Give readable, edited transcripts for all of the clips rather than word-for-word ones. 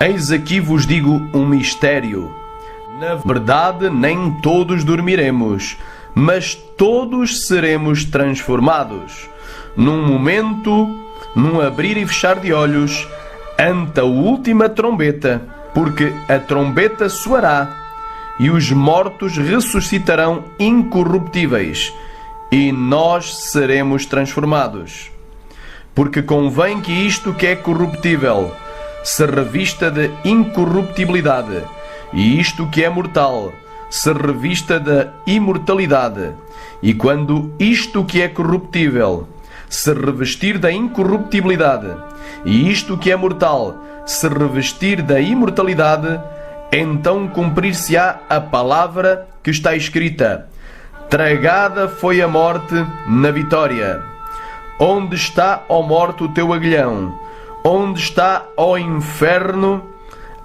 Eis aqui vos digo um mistério. Na verdade, nem todos dormiremos, mas todos seremos transformados. Num momento, num abrir e fechar de olhos, ante a última trombeta, porque a trombeta soará, e os mortos ressuscitarão incorruptíveis, e nós seremos transformados. Porque convém que isto que é corruptível se revista de incorruptibilidade, e isto que é mortal se revista de imortalidade. E quando isto que é corruptível se revestir da incorruptibilidade, e isto que é mortal se revestir da imortalidade, então cumprir-se-á a palavra que está escrita: tragada foi a morte na vitória. Onde está, ó morte, o teu aguilhão? Onde está, ó inferno,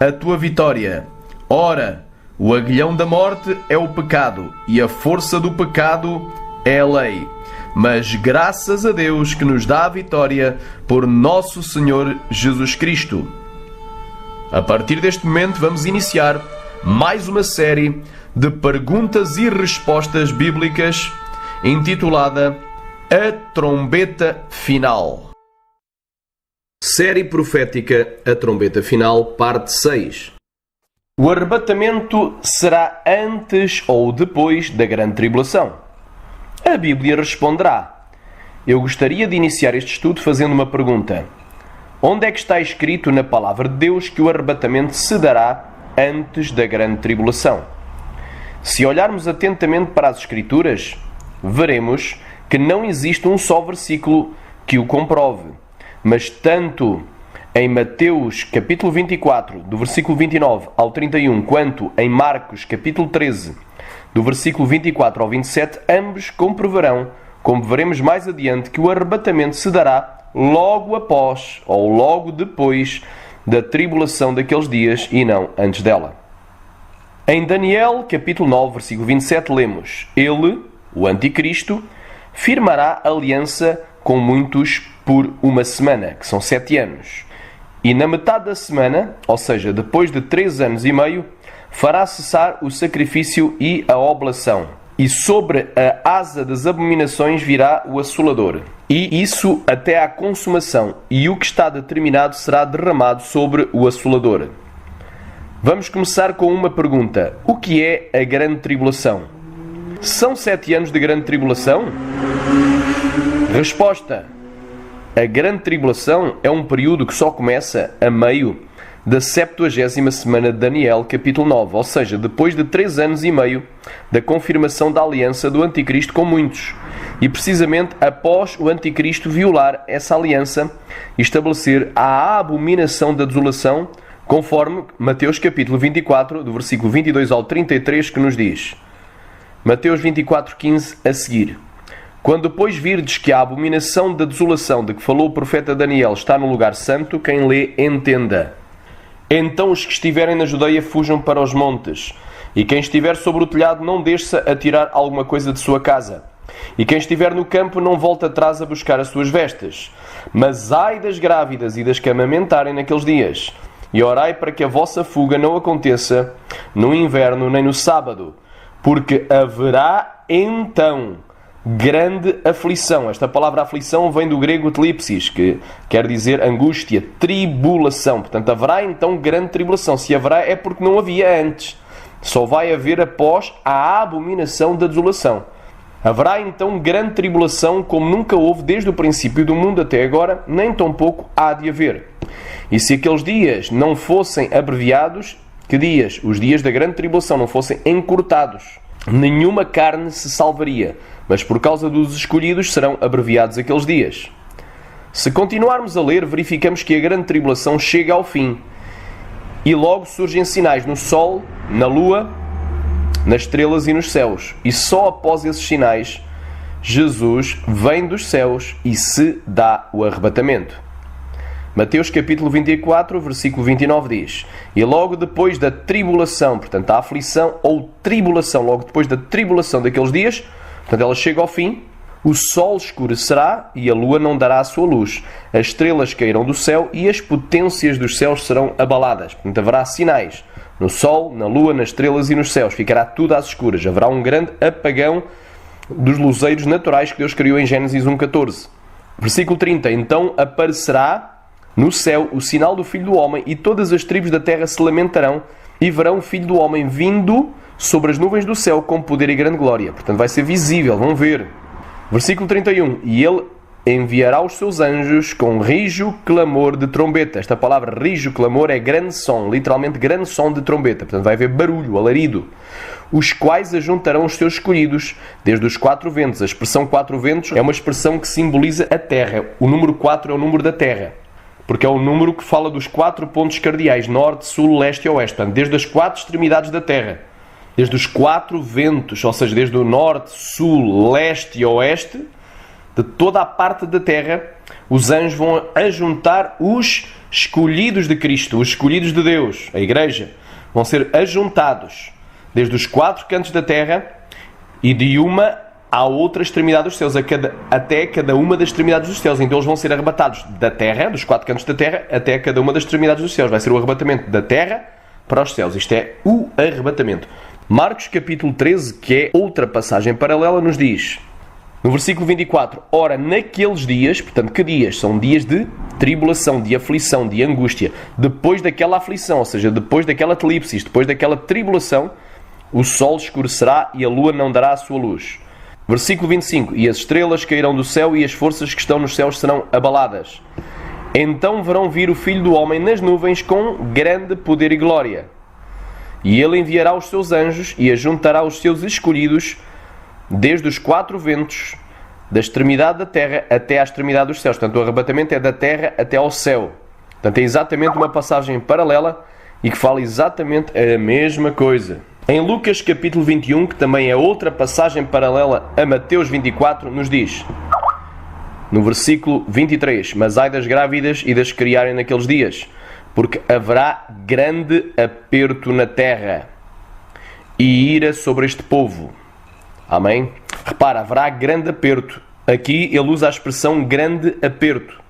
a tua vitória? Ora, o aguilhão da morte é o pecado, e a força do pecado é a lei. Mas graças a Deus que nos dá a vitória por nosso Senhor Jesus Cristo. A partir deste momento vamos iniciar mais uma série de perguntas e respostas bíblicas intitulada A Trombeta Final. Série profética A Trombeta Final, parte 6. O arrebatamento será antes ou depois da grande tribulação? A Bíblia responderá. Eu gostaria de iniciar este estudo fazendo uma pergunta. Onde é que está escrito na Palavra de Deus que o arrebatamento se dará antes da grande tribulação? Se olharmos atentamente para as Escrituras, veremos que não existe um só versículo que o comprove. Mas tanto em Mateus capítulo 24, do versículo 29 ao 31, quanto em Marcos capítulo 13, do versículo 24 ao 27, ambos comprovarão, como veremos mais adiante, que o arrebatamento se dará logo após ou logo depois da tribulação daqueles dias e não antes dela. Em Daniel capítulo 9, versículo 27, lemos: Ele, o Anticristo, firmará aliança com muitos por uma semana, que são 7 anos. E na metade da semana, ou seja, depois de 3 anos e meio, fará cessar o sacrifício e a oblação. E sobre a asa das abominações virá o assolador. E isso até à consumação. E o que está determinado será derramado sobre o assolador. Vamos começar com uma pergunta. O que é a grande tribulação? São 7 anos de grande tribulação? Resposta. A grande tribulação é um período que só começa a meio da 70ª semana de Daniel, capítulo 9, ou seja, depois de 3 anos e meio da confirmação da aliança do Anticristo com muitos, e precisamente após o Anticristo violar essa aliança e estabelecer a abominação da desolação, conforme Mateus capítulo 24, do versículo 22 ao 33, que nos diz: Mateus 24:15 a seguir: Quando, pois, virdes que a abominação da desolação de que falou o profeta Daniel está no lugar santo, quem lê, entenda. Então os que estiverem na Judeia fujam para os montes, e quem estiver sobre o telhado não desça a tirar alguma coisa de sua casa. E quem estiver no campo não volte atrás a buscar as suas vestes. Mas ai das grávidas e das que amamentarem naqueles dias. E orai para que a vossa fuga não aconteça no inverno nem no sábado, porque haverá então grande aflição. Esta palavra aflição vem do grego tlipsis, que quer dizer angústia, tribulação. Portanto, haverá então grande tribulação. Se haverá é porque não havia antes. Só vai haver após a abominação da desolação. Haverá então grande tribulação como nunca houve desde o princípio do mundo até agora, nem tampouco há de haver. E se aqueles dias não fossem abreviados, que dias? Os dias da grande tribulação não fossem encurtados, nenhuma carne se salvaria, mas por causa dos escolhidos serão abreviados aqueles dias. Se continuarmos a ler, verificamos que a grande tribulação chega ao fim. E logo surgem sinais no sol, na lua, nas estrelas e nos céus. E só após esses sinais, Jesus vem dos céus e se dá o arrebatamento. Mateus capítulo 24, versículo 29 diz: E logo depois da tribulação, portanto a aflição ou tribulação, logo depois da tribulação daqueles dias, portanto ela chega ao fim, o sol escurecerá e a lua não dará a sua luz. As estrelas cairão do céu e as potências dos céus serão abaladas. Portanto, haverá sinais no sol, na lua, nas estrelas e nos céus. Ficará tudo às escuras. Haverá um grande apagão dos luzeiros naturais que Deus criou em Gênesis 1,14. Versículo 30. Então aparecerá no céu o sinal do Filho do Homem e todas as tribos da terra se lamentarão e verão o Filho do Homem vindo sobre as nuvens do céu com poder e grande glória. Portanto, vai ser visível. Vão ver. Versículo 31. E ele enviará os seus anjos com rijo clamor de trombeta. Esta palavra rijo clamor é grande som, literalmente grande som de trombeta. Portanto, vai haver barulho, alarido. Os quais ajuntarão os seus escolhidos desde os quatro ventos. A expressão quatro ventos é uma expressão que simboliza a terra. O número 4 é o número da terra, porque é o número que fala dos 4 pontos cardeais: norte, sul, leste e oeste. Portanto, desde as 4 extremidades da terra. Desde os 4 ventos, ou seja, desde o norte, sul, leste e oeste, de toda a parte da terra, os anjos vão ajuntar os escolhidos de Cristo, os escolhidos de Deus, a igreja, vão ser ajuntados desde os 4 cantos da terra e de uma à outra extremidade dos céus, até cada uma das extremidades dos céus. Então eles vão ser arrebatados da terra, dos 4 cantos da terra, até cada uma das extremidades dos céus. Vai ser o arrebatamento da terra para os céus. Isto é o arrebatamento. Marcos capítulo 13, que é outra passagem paralela, nos diz, no versículo 24, ora, naqueles dias, portanto, que dias? São dias de tribulação, de aflição, de angústia. Depois daquela aflição, ou seja, depois daquela eclipse, depois daquela tribulação, o sol escurecerá e a lua não dará a sua luz. Versículo 25, e as estrelas cairão do céu e as forças que estão nos céus serão abaladas. Então verão vir o Filho do Homem nas nuvens com grande poder e glória. E ele enviará os seus anjos e ajuntará os seus escolhidos desde os 4 ventos, da extremidade da terra até à extremidade dos céus. Portanto, o arrebatamento é da terra até ao céu. Portanto, é exatamente uma passagem paralela e que fala exatamente a mesma coisa. Em Lucas capítulo 21, que também é outra passagem paralela a Mateus 24, nos diz, no versículo 23, mas ai das grávidas e das que criarem naqueles dias, porque haverá grande aperto na terra e ira sobre este povo. Amém? Repara, haverá grande aperto. Aqui ele usa a expressão grande aperto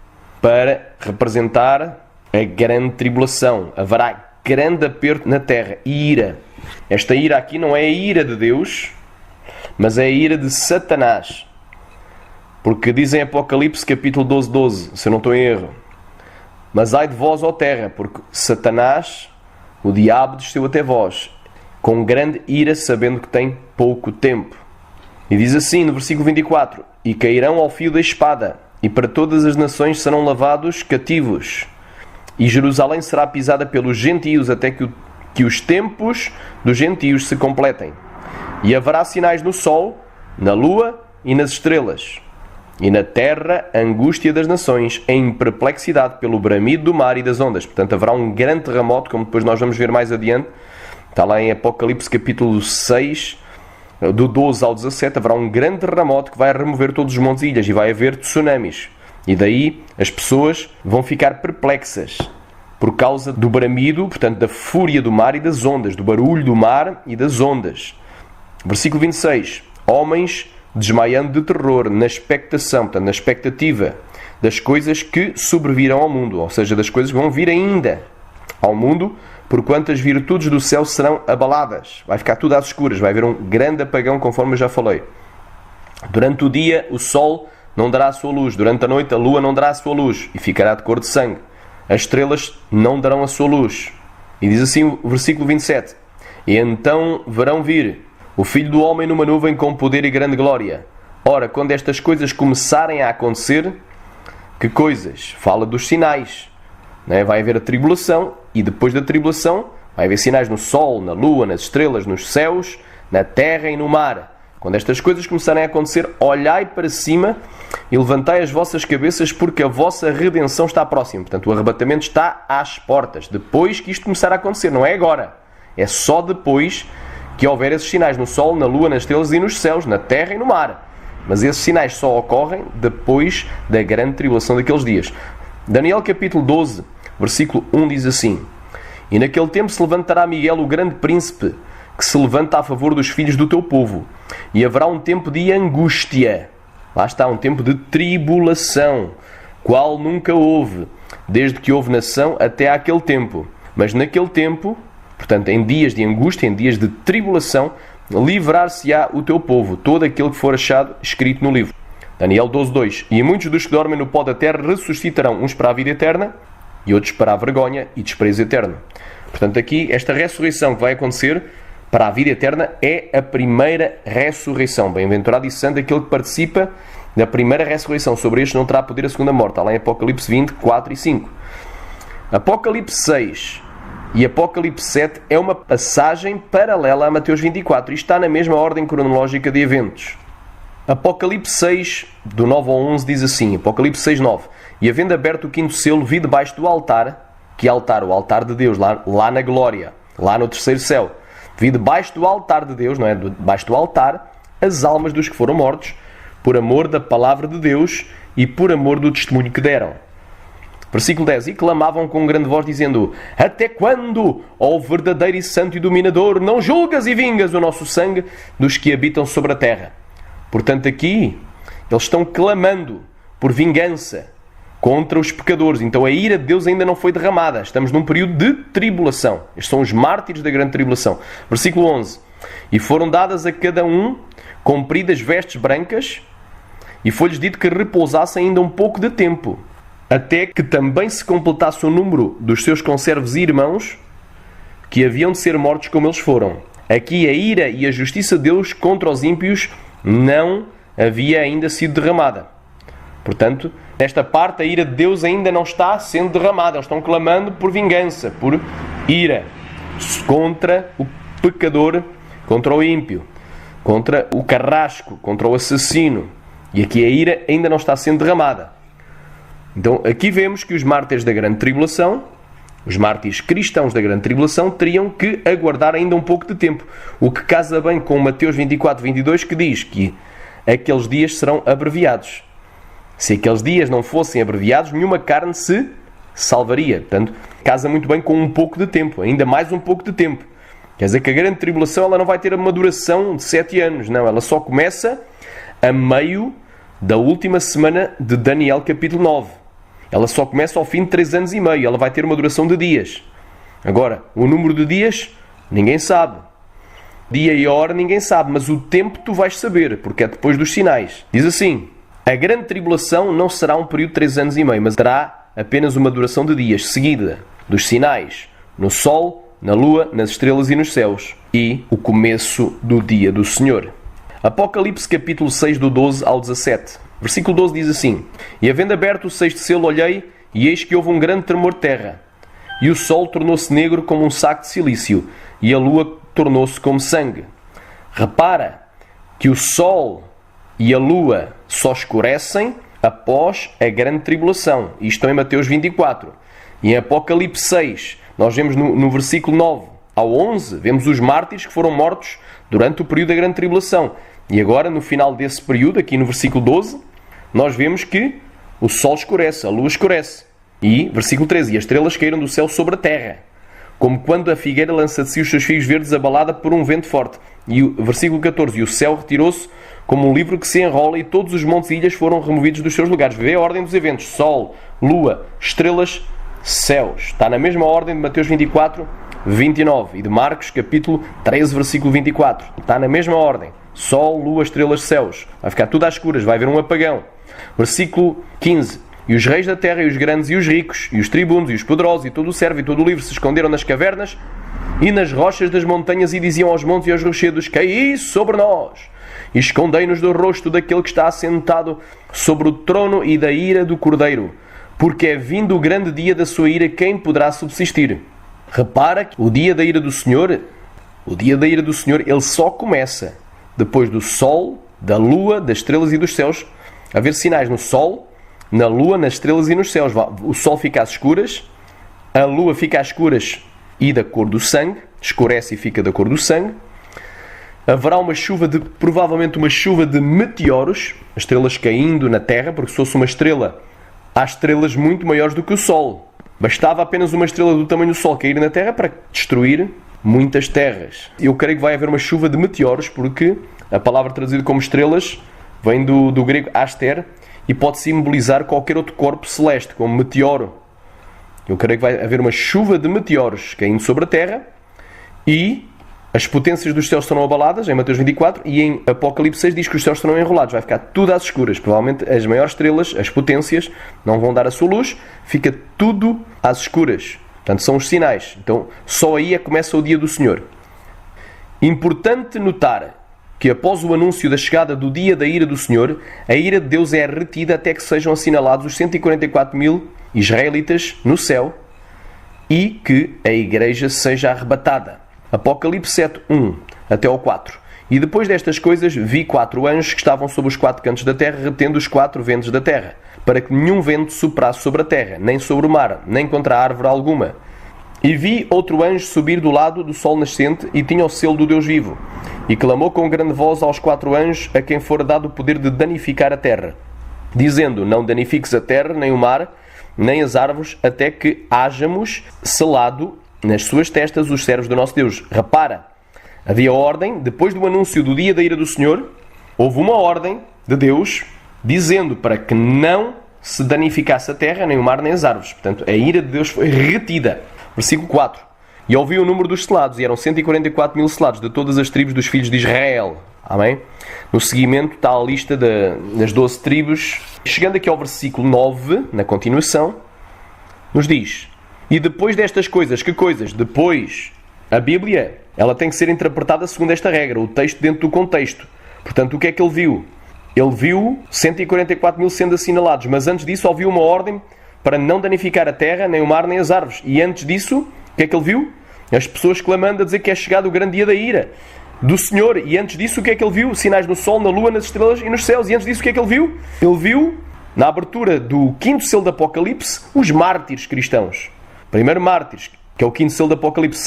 para representar a grande tribulação. Haverá grande aperto na terra e ira. Esta ira aqui não é a ira de Deus, mas é a ira de Satanás. Porque diz em Apocalipse capítulo 12, se eu não estou em erro, mas ai de vós, ó terra, porque Satanás, o diabo, desceu até vós, com grande ira, sabendo que tem pouco tempo. E diz assim no versículo 24, e cairão ao fio da espada, e para todas as nações serão lavados cativos. E Jerusalém será pisada pelos gentios, até que os tempos dos gentios se completem. E haverá sinais no sol, na lua e nas estrelas. E na terra, a angústia das nações, em perplexidade pelo bramido do mar e das ondas. Portanto, haverá um grande terremoto, como depois nós vamos ver mais adiante. Está lá em Apocalipse capítulo 6, do 12 ao 17, haverá um grande terremoto que vai remover todos os montes e ilhas e vai haver tsunamis. E daí as pessoas vão ficar perplexas por causa do bramido, portanto, da fúria do mar e das ondas, do barulho do mar e das ondas. Versículo 26. Homens desmaiando de terror, na expectação, portanto, na expectativa das coisas que sobrevirão ao mundo, ou seja, das coisas que vão vir ainda ao mundo, porquanto as virtudes do céu serão abaladas. Vai ficar tudo às escuras, vai haver um grande apagão, conforme eu já falei. Durante o dia, o sol não dará a sua luz, durante a noite, a lua não dará a sua luz, e ficará de cor de sangue. As estrelas não darão a sua luz. E diz assim o versículo 27. E então verão vir o Filho do Homem numa nuvem com poder e grande glória. Ora, quando estas coisas começarem a acontecer, que coisas? Fala dos sinais. Vai haver a tribulação, e depois da tribulação vai haver sinais no sol, na lua, nas estrelas, nos céus, na terra e no mar. Quando estas coisas começarem a acontecer, olhai para cima e levantai as vossas cabeças, porque a vossa redenção está próxima. Portanto, o arrebatamento está às portas. Depois que isto começar a acontecer, não é agora. É só depois que houver esses sinais no sol, na lua, nas estrelas e nos céus, na terra e no mar. Mas esses sinais só ocorrem depois da grande tribulação daqueles dias. Daniel capítulo 12, versículo 1 diz assim: E naquele tempo se levantará Miguel, o grande príncipe, que se levanta a favor dos filhos do teu povo. E haverá um tempo de angústia. Lá está, um tempo de tribulação, qual nunca houve, desde que houve nação até àquele tempo. Mas naquele tempo, portanto, em dias de angústia, em dias de tribulação, livrar-se-á o teu povo, todo aquele que for achado escrito no livro. Daniel 12:2. E muitos dos que dormem no pó da terra ressuscitarão, uns para a vida eterna e outros para a vergonha e desprezo eterno. Portanto, aqui, esta ressurreição que vai acontecer para a vida eterna é a primeira ressurreição. Bem-aventurado e santo aquele que participa da primeira ressurreição. Sobre este não terá poder a segunda morte. Está lá em Apocalipse 20, 4 e 5. Apocalipse 6 e Apocalipse 7 é uma passagem paralela a Mateus 24 e está na mesma ordem cronológica de eventos. Apocalipse 6, do 9 ao 11, diz assim, Apocalipse 6, 9. E havendo aberto o quinto selo, vi debaixo do altar, que altar? O altar de Deus, lá na glória, lá no terceiro céu. Vi debaixo do altar de Deus, não é? Debaixo do altar, as almas dos que foram mortos, por amor da palavra de Deus e por amor do testemunho que deram. Versículo 10. E clamavam com grande voz, dizendo: Até quando, ó verdadeiro e santo e dominador, não julgas e vingas o nosso sangue dos que habitam sobre a terra? Portanto, aqui, eles estão clamando por vingança contra os pecadores. Então a ira de Deus ainda não foi derramada. Estamos num período de tribulação. Estes são os mártires da grande tribulação. Versículo 11. E foram dadas a cada um compridas vestes brancas, e foi-lhes dito que repousassem ainda um pouco de tempo, até que também se completasse o número dos seus conservos e irmãos, que haviam de ser mortos como eles foram. Aqui a ira e a justiça de Deus contra os ímpios não havia ainda sido derramada. Portanto, nesta parte a ira de Deus ainda não está sendo derramada. Eles estão clamando por vingança, por ira contra o pecador, contra o ímpio, contra o carrasco, contra o assassino. E aqui a ira ainda não está sendo derramada. Então aqui vemos que os mártires da grande tribulação, os mártires cristãos da grande tribulação, teriam que aguardar ainda um pouco de tempo. O que casa bem com Mateus 24, 22, que diz que aqueles dias serão abreviados. Se aqueles dias não fossem abreviados, nenhuma carne se salvaria. Portanto, casa muito bem com um pouco de tempo, ainda mais um pouco de tempo. Quer dizer que a grande tribulação ela não vai ter uma duração de 7 anos. Não, ela só começa a meio da última semana de Daniel capítulo 9. Ela só começa ao fim de 3 anos e meio. Ela vai ter uma duração de dias. Agora, o número de dias, ninguém sabe. Dia e hora, ninguém sabe. Mas o tempo tu vais saber, porque é depois dos sinais. Diz assim: a grande tribulação não será um período de 3 anos e meio, mas terá apenas uma duração de dias, seguida dos sinais no sol, na lua, nas estrelas e nos céus. E o começo do dia do Senhor. Apocalipse capítulo 6, do 12 ao 17. Versículo 12 diz assim: E havendo aberto o sexto selo, olhei, e eis que houve um grande tremor de terra. E o sol tornou-se negro como um saco de silício, e a lua tornou-se como sangue. Repara que o sol e a lua só escurecem após a grande tribulação. Isto em Mateus 24. E em Apocalipse 6, nós vemos no versículo 9 ao 11, vemos os mártires que foram mortos durante o período da grande tribulação. E agora, no final desse período, aqui no versículo 12, nós vemos que o sol escurece, a lua escurece. E, versículo 13, e as estrelas caíram do céu sobre a terra, como quando a figueira lança de si os seus figos verdes abalada por um vento forte. E o versículo 14, e o céu retirou-se como um livro que se enrola, e todos os montes e ilhas foram removidos dos seus lugares. Vê a ordem dos eventos: sol, lua, estrelas, céus. Está na mesma ordem de Mateus 24, 29 e de Marcos capítulo 13, versículo 24. Está na mesma ordem: sol, lua, estrelas, céus. Vai ficar tudo às escuras, vai haver um apagão. Versículo 15. E os reis da terra, e os grandes, e os ricos, e os tribunos, e os poderosos, e todo o servo, e todo o livre se esconderam nas cavernas e nas rochas das montanhas, e diziam aos montes e aos rochedos: caí sobre nós, e escondei-nos do rosto daquele que está assentado sobre o trono e da ira do Cordeiro, porque é vindo o grande dia da sua ira, quem poderá subsistir? Repara que o dia da ira do Senhor, ele só começa depois do sol, da lua, das estrelas e dos céus. Haver sinais no sol, na lua, nas estrelas e nos céus. O sol fica às escuras, a lua fica às escuras e da cor do sangue, escurece e fica da cor do sangue. Haverá provavelmente uma chuva de meteoros, estrelas caindo na Terra, porque se fosse uma estrela, há estrelas muito maiores do que o Sol. Bastava apenas uma estrela do tamanho do Sol cair na Terra para destruir muitas terras. Eu creio que vai haver uma chuva de meteoros, porque a palavra traduzida como estrelas vem do grego aster e pode simbolizar qualquer outro corpo celeste, como meteoro. Eu creio que vai haver uma chuva de meteoros caindo sobre a Terra e as potências dos céus serão abaladas, em Mateus 24, e em Apocalipse 6 diz que os céus serão enrolados. Vai ficar tudo às escuras. Provavelmente as maiores estrelas, as potências, não vão dar a sua luz. Fica tudo às escuras. Portanto, são os sinais. Então, só aí começa o dia do Senhor. Importante notar que após o anúncio da chegada do dia da ira do Senhor, a ira de Deus é retida até que sejam assinalados os 144 mil israelitas no céu e que a igreja seja arrebatada. Apocalipse 7, 1 até ao 4. E depois destas coisas vi 4 anjos que estavam sobre os 4 cantos da terra, retendo os 4 ventos da terra, para que nenhum vento soprasse sobre a terra, nem sobre o mar, nem contra a árvore alguma. E vi outro anjo subir do lado do sol nascente, e tinha o selo do Deus vivo. E clamou com grande voz aos 4 anjos, a quem fora dado o poder de danificar a terra, dizendo: não danifiques a terra, nem o mar, nem as árvores, até que hajamos selado nas suas testas os servos do nosso Deus. Repara, havia ordem, depois do anúncio do dia da ira do Senhor, houve uma ordem de Deus, dizendo para que não se danificasse a terra, nem o mar, nem as árvores. Portanto, a ira de Deus foi retida. Versículo 4. E ouvi o número dos selados, e eram 144 mil selados, de todas as tribos dos filhos de Israel. Amém? No seguimento está a lista das 12 tribos. Chegando aqui ao versículo 9, na continuação, nos diz: e depois destas coisas, que coisas? Depois, a Bíblia, ela tem que ser interpretada segundo esta regra, o texto dentro do contexto. Portanto, o que é que ele viu? Ele viu 144 mil sendo assinalados, mas antes disso ouviu uma ordem para não danificar a terra, nem o mar, nem as árvores. E antes disso, o que é que ele viu? As pessoas clamando a dizer que é chegado o grande dia da ira do Senhor. E antes disso, o que é que ele viu? Sinais no sol, na lua, nas estrelas e nos céus. E antes disso, o que é que ele viu? Ele viu, na abertura do 5º selo do Apocalipse, os mártires cristãos. Primeiro mártires, que é o 5º selo do Apocalipse,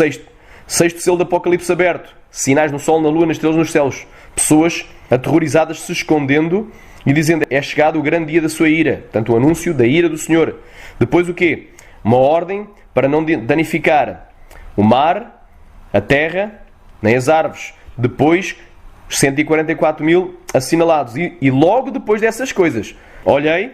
6º selo do Apocalipse aberto, sinais no sol, na lua, nas estrelas, nos céus. Pessoas aterrorizadas se escondendo e dizendo: é chegado o grande dia da sua ira. Portanto, o anúncio da ira do Senhor. Depois o quê? Uma ordem para não danificar o mar, a terra, nem as árvores. Depois, os 144 mil assinalados. E logo depois dessas coisas, olhei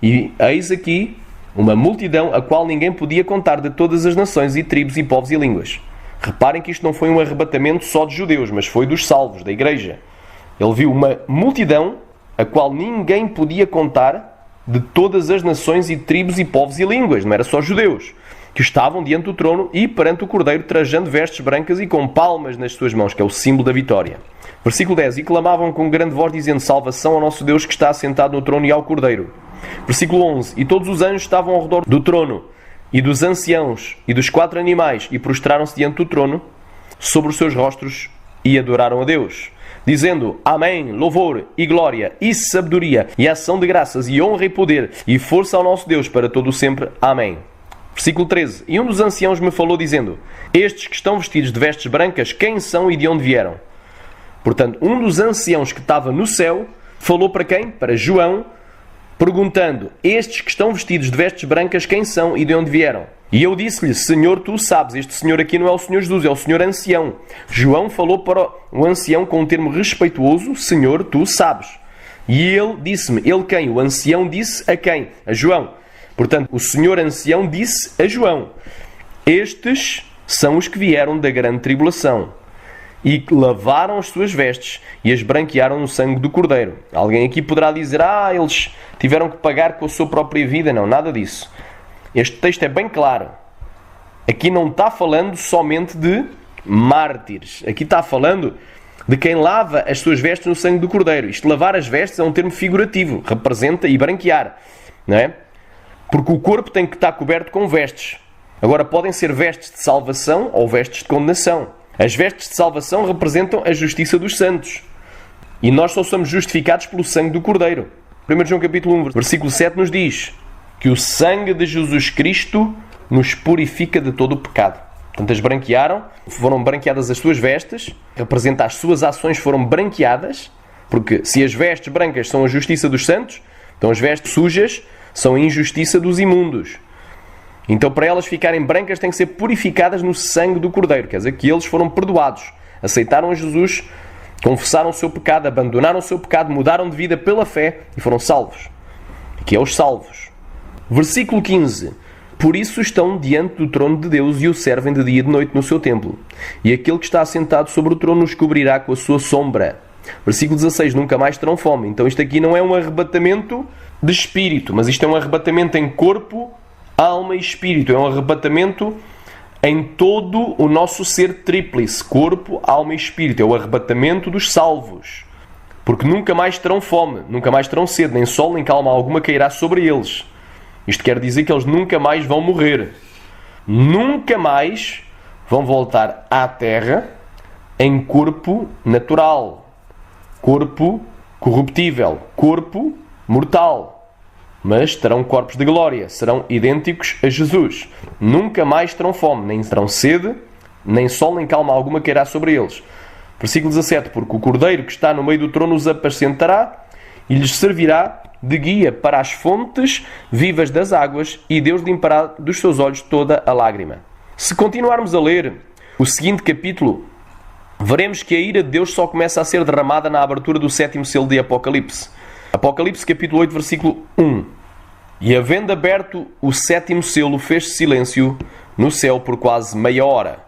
e eis aqui uma multidão a qual ninguém podia contar, de todas as nações e tribos e povos e línguas. Reparem que isto não foi um arrebatamento só de judeus, mas foi dos salvos, da igreja. Ele viu uma multidão a qual ninguém podia contar, de todas as nações e tribos e povos e línguas. Não era só judeus, que estavam diante do trono e perante o Cordeiro, trajando vestes brancas e com palmas nas suas mãos, que é o símbolo da vitória. Versículo 10. E clamavam com grande voz, dizendo: salvação ao nosso Deus que está assentado no trono e ao Cordeiro. Versículo 11. E todos os anjos estavam ao redor do trono, e dos anciãos, e dos 4 animais, e prostraram-se diante do trono, sobre os seus rostos, e adoraram a Deus, dizendo: amém, louvor, e glória, e sabedoria, e ação de graças, e honra e poder, e força ao nosso Deus, para todo o sempre. Amém. Versículo 13. E um dos anciãos me falou, dizendo: estes que estão vestidos de vestes brancas, quem são e de onde vieram? Portanto, um dos anciãos que estava no céu, falou para quem? Para João, perguntando: estes que estão vestidos de vestes brancas, quem são e de onde vieram? E eu disse-lhe: Senhor, tu sabes. Este Senhor aqui não é o Senhor Jesus, é o Senhor ancião. João falou para o ancião com um termo respeituoso: Senhor, tu sabes. E ele disse-me: ele quem? O ancião disse a quem? A João. Portanto, o Senhor ancião disse a João: estes são os que vieram da grande tribulação e lavaram as suas vestes e as branquearam no sangue do Cordeiro. Alguém aqui poderá dizer: eles tiveram que pagar com a sua própria vida. Não, nada disso. Este texto é bem claro. Aqui não está falando somente de mártires. Aqui está falando de quem lava as suas vestes no sangue do Cordeiro. Isto, lavar as vestes, é um termo figurativo. Representa e branquear. Não é? Porque o corpo tem que estar coberto com vestes. Agora, podem ser vestes de salvação ou vestes de condenação. As vestes de salvação representam a justiça dos santos. E nós só somos justificados pelo sangue do Cordeiro. 1 João capítulo 1, versículo 7 nos diz que o sangue de Jesus Cristo nos purifica de todo o pecado. Portanto, as branquearam, foram branqueadas as suas vestes, representa as suas ações foram branqueadas, porque se as vestes brancas são a justiça dos santos, então as vestes sujas são a injustiça dos imundos. Então, para elas ficarem brancas, têm que ser purificadas no sangue do Cordeiro. Quer dizer, que eles foram perdoados, aceitaram a Jesus, confessaram o seu pecado, abandonaram o seu pecado, mudaram de vida pela fé e foram salvos. Aqui é os salvos. Versículo 15. Por isso estão diante do trono de Deus e o servem de dia e de noite no seu templo. E aquele que está assentado sobre o trono os cobrirá com a sua sombra. Versículo 16. Nunca mais terão fome. Então isto aqui não é um arrebatamento de espírito, mas isto é um arrebatamento em corpo, alma e espírito. É um arrebatamento em todo o nosso ser tríplice, corpo, alma e espírito. É o arrebatamento dos salvos. Porque nunca mais terão fome, nunca mais terão sede, nem sol, nem calma alguma cairá sobre eles. Isto quer dizer que eles nunca mais vão morrer. Nunca mais vão voltar à terra em corpo natural. Corpo corruptível. Corpo mortal. Mas terão corpos de glória. Serão idênticos a Jesus. Nunca mais terão fome, nem terão sede, nem sol, nem calma alguma cairá sobre eles. Versículo 17. Porque o Cordeiro que está no meio do trono os apacentará e lhes servirá de guia para as fontes vivas das águas, e Deus limpará dos seus olhos toda a lágrima. Se continuarmos a ler o seguinte capítulo, veremos que a ira de Deus só começa a ser derramada na abertura do 7º selo de Apocalipse. Apocalipse capítulo 8, versículo 1. E havendo aberto o 7º selo, fez silêncio no céu por quase meia hora.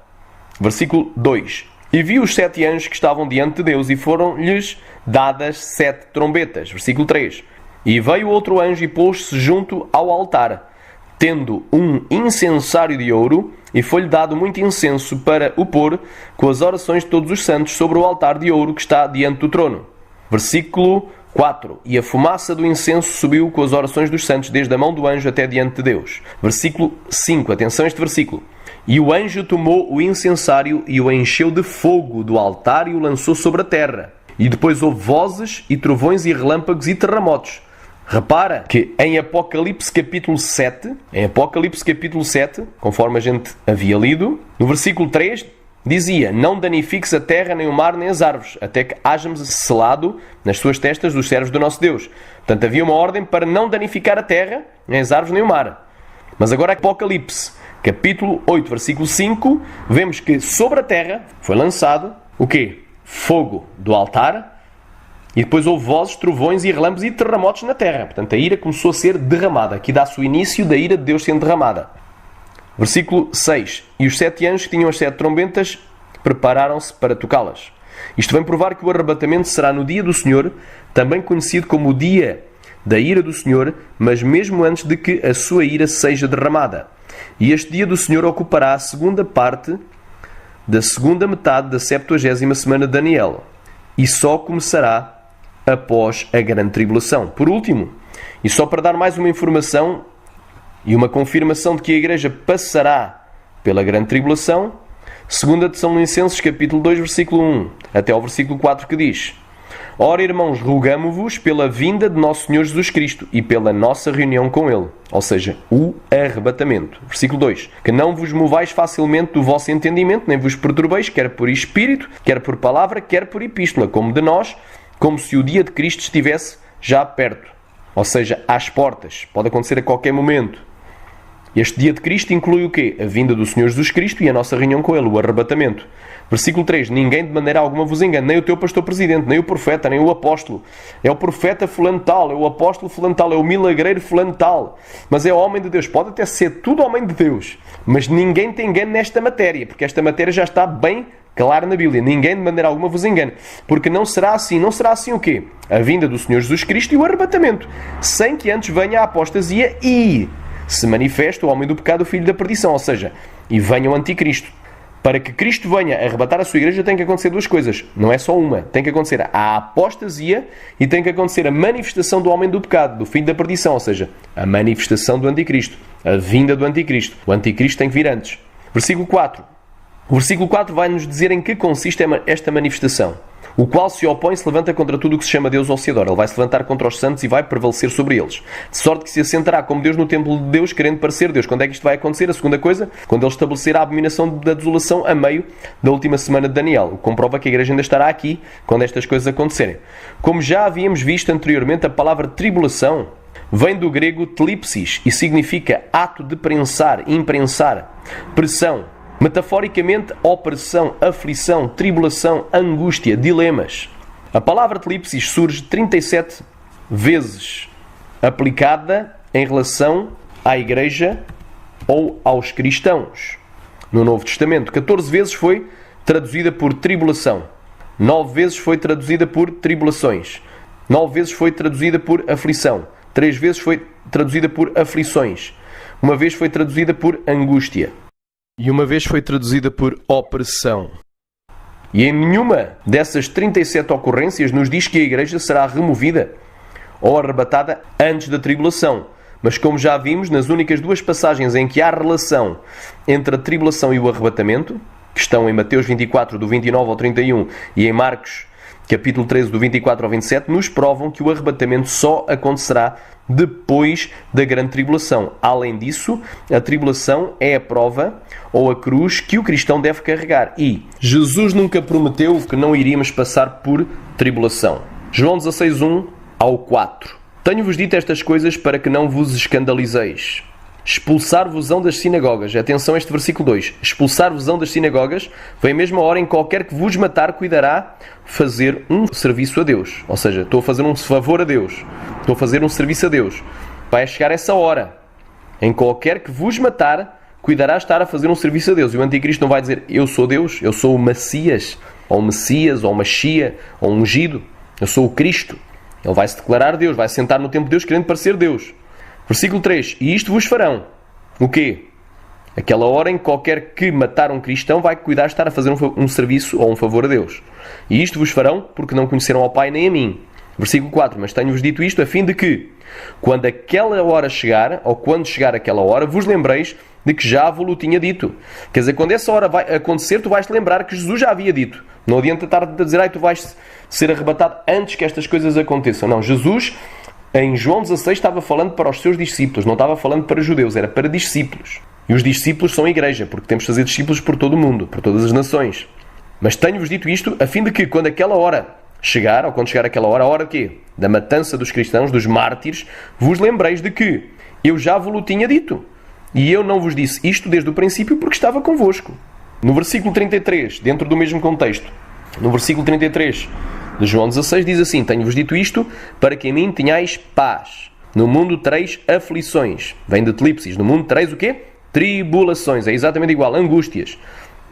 Versículo 2. E vi os 7 anjos que estavam diante de Deus, e foram-lhes dadas 7 trombetas. Versículo 3. E veio outro anjo e pôs-se junto ao altar, tendo um incensário de ouro, e foi-lhe dado muito incenso para o pôr com as orações de todos os santos sobre o altar de ouro que está diante do trono. Versículo 4. E a fumaça do incenso subiu com as orações dos santos desde a mão do anjo até diante de Deus. Versículo 5. Atenção a este versículo. E o anjo tomou o incensário e o encheu de fogo do altar e o lançou sobre a terra. E depois houve vozes e trovões e relâmpagos e terremotos. Repara que em Apocalipse capítulo 7, conforme a gente havia lido, no versículo 3, dizia: não danifiques a terra, nem o mar, nem as árvores, até que hajamos selado nas suas testas dos servos do nosso Deus. Portanto, havia uma ordem para não danificar a terra, nem as árvores, nem o mar. Mas agora Apocalipse, capítulo 8, versículo 5, vemos que sobre a terra foi lançado o quê? Fogo do altar. E depois houve vozes, trovões e relâmpagos e terremotos na terra. Portanto, a ira começou a ser derramada. Aqui dá-se o início da ira de Deus sendo derramada. Versículo 6. E os 7 anjos que tinham as 7 trombetas prepararam-se para tocá-las. Isto vem provar que o arrebatamento será no dia do Senhor, também conhecido como o dia da ira do Senhor, mas mesmo antes de que a sua ira seja derramada. E este dia do Senhor ocupará a segunda parte da segunda metade da 70ª semana de Daniel. E só começará após a grande tribulação. Por último, e só para dar mais uma informação e uma confirmação de que a Igreja passará pela grande tribulação, 2 Tessalonicenses capítulo 2, versículo 1, até ao versículo 4, que diz: ora, irmãos, rogamo-vos pela vinda de nosso Senhor Jesus Cristo e pela nossa reunião com Ele, ou seja, o arrebatamento. Versículo 2. Que não vos movais facilmente do vosso entendimento, nem vos perturbeis, quer por espírito, quer por palavra, quer por epístola, como de nós, como se o dia de Cristo estivesse já perto. Ou seja, às portas. Pode acontecer a qualquer momento. Este dia de Cristo inclui o quê? A vinda do Senhor Jesus Cristo e a nossa reunião com Ele, o arrebatamento. Versículo 3. Ninguém de maneira alguma vos engane, nem o teu pastor presidente, nem o profeta, nem o apóstolo. É o profeta fulano tal, é o apóstolo fulano tal, é o milagreiro fulano tal. Mas é o homem de Deus. Pode até ser tudo homem de Deus. Mas ninguém te engane nesta matéria, porque esta matéria já está bem clara na Bíblia. Ninguém de maneira alguma vos engane. Porque não será assim. Não será assim o quê? A vinda do Senhor Jesus Cristo e o arrebatamento. Sem que antes venha a apostasia e se manifesta o homem do pecado, o filho da perdição. Ou seja, e venha o anticristo. Para que Cristo venha arrebatar a sua igreja tem que acontecer duas coisas. Não é só uma. Tem que acontecer a apostasia e tem que acontecer a manifestação do homem do pecado, do filho da perdição. Ou seja, a manifestação do anticristo. A vinda do anticristo. O anticristo tem que vir antes. Versículo 4. O versículo 4 vai nos dizer em que consiste esta manifestação. o qual se opõe e se levanta contra tudo o que se chama Deus ou se adora. Ele vai se levantar contra os santos e vai prevalecer sobre eles. De sorte que se assentará como Deus no templo de Deus, querendo parecer Deus. Quando é que isto vai acontecer? A segunda coisa, quando ele estabelecer a abominação da desolação a meio da última semana de Daniel. O que comprova que a igreja ainda estará aqui quando estas coisas acontecerem. Como já havíamos visto anteriormente, a palavra tribulação vem do grego tlipsis e significa ato de prensar, imprensar, pressão. Metaforicamente, opressão, aflição, tribulação, angústia, dilemas. A palavra tlipsis surge 37 vezes aplicada em relação à igreja ou aos cristãos. No Novo Testamento, 14 vezes foi traduzida por tribulação. 9 vezes foi traduzida por tribulações. 9 vezes foi traduzida por aflição. 3 vezes foi traduzida por aflições. Uma vez foi traduzida por angústia. E uma vez foi traduzida por opressão. E em nenhuma dessas 37 ocorrências nos diz que a igreja será removida ou arrebatada antes da tribulação. Mas como já vimos, nas únicas duas passagens em que há relação entre a tribulação e o arrebatamento, que estão em Mateus 24, do 29 ao 31, e em Marcos, capítulo 13, do 24 ao 27, nos provam que o arrebatamento só acontecerá depois da grande tribulação. Além disso, a tribulação é a prova ou a cruz que o cristão deve carregar. E Jesus nunca prometeu que não iríamos passar por tribulação. João 16, 1 ao 4. Tenho-vos dito estas coisas para que não vos escandalizeis. Expulsar-vos-ão das sinagogas. Atenção a este versículo 2. Expulsar-vos-ão das sinagogas. Vem a mesma hora em qualquer que vos matar cuidará fazer um serviço a Deus. Ou seja, estou a fazer um favor a Deus. Estou a fazer um serviço a Deus. Vai chegar essa hora em qualquer que vos matar cuidará estar a fazer um serviço a Deus. E o anticristo não vai dizer eu sou Deus, eu sou o Messias, ou o Messias, ou o Machia, ou o ungido. Eu sou o Cristo. Ele vai se declarar Deus, vai sentar no templo de Deus querendo parecer Deus. Versículo 3. E isto vos farão. O quê? Aquela hora em que qualquer que matar um cristão vai cuidar de estar a fazer um serviço ou um favor a Deus. E isto vos farão porque não conheceram ao Pai nem a mim. Versículo 4. Mas tenho-vos dito isto a fim de que, quando aquela hora chegar, ou quando chegar aquela hora, vos lembreis de que já vos o tinha dito. Quer dizer, quando essa hora vai acontecer, tu vais-te lembrar que Jesus já havia dito. Não adianta estar a dizer, tu vais ser arrebatado antes que estas coisas aconteçam. Não, Jesus, em João 16, estava falando para os seus discípulos, não estava falando para judeus, era para discípulos. E os discípulos são a igreja, porque temos de fazer discípulos por todo o mundo, por todas as nações. Mas tenho-vos dito isto a fim de que, quando aquela hora chegar, ou quando chegar aquela hora, a hora de quê? Da matança dos cristãos, dos mártires, vos lembreis de que eu já vos o tinha dito. E eu não vos disse isto desde o princípio porque estava convosco. No versículo 33, dentro do mesmo contexto, no versículo 33 de João 16, diz assim: tenho-vos dito isto para que em mim tenhais paz. No mundo tereis aflições. Vem de tlipsis. No mundo tereis o quê? Tribulações. É exatamente igual. Angústias,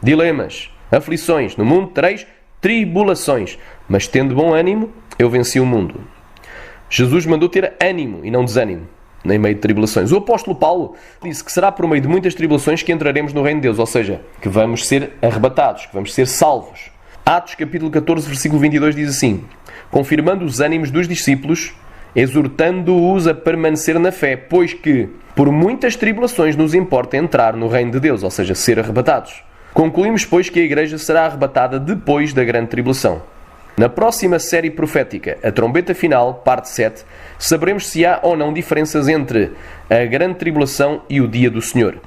dilemas, aflições. No mundo tereis tribulações. Mas tendo bom ânimo, eu venci o mundo. Jesus mandou ter ânimo e não desânimo em meio de tribulações. O apóstolo Paulo disse que será por meio de muitas tribulações que entraremos no reino de Deus. Ou seja, que vamos ser arrebatados, que vamos ser salvos. Atos capítulo 14, versículo 22 diz assim: confirmando os ânimos dos discípulos, exortando-os a permanecer na fé, pois que por muitas tribulações nos importa entrar no reino de Deus, ou seja, ser arrebatados. Concluímos, pois, que a igreja será arrebatada depois da grande tribulação. Na próxima série profética, a trombeta final, parte 7, saberemos se há ou não diferenças entre a grande tribulação e o dia do Senhor.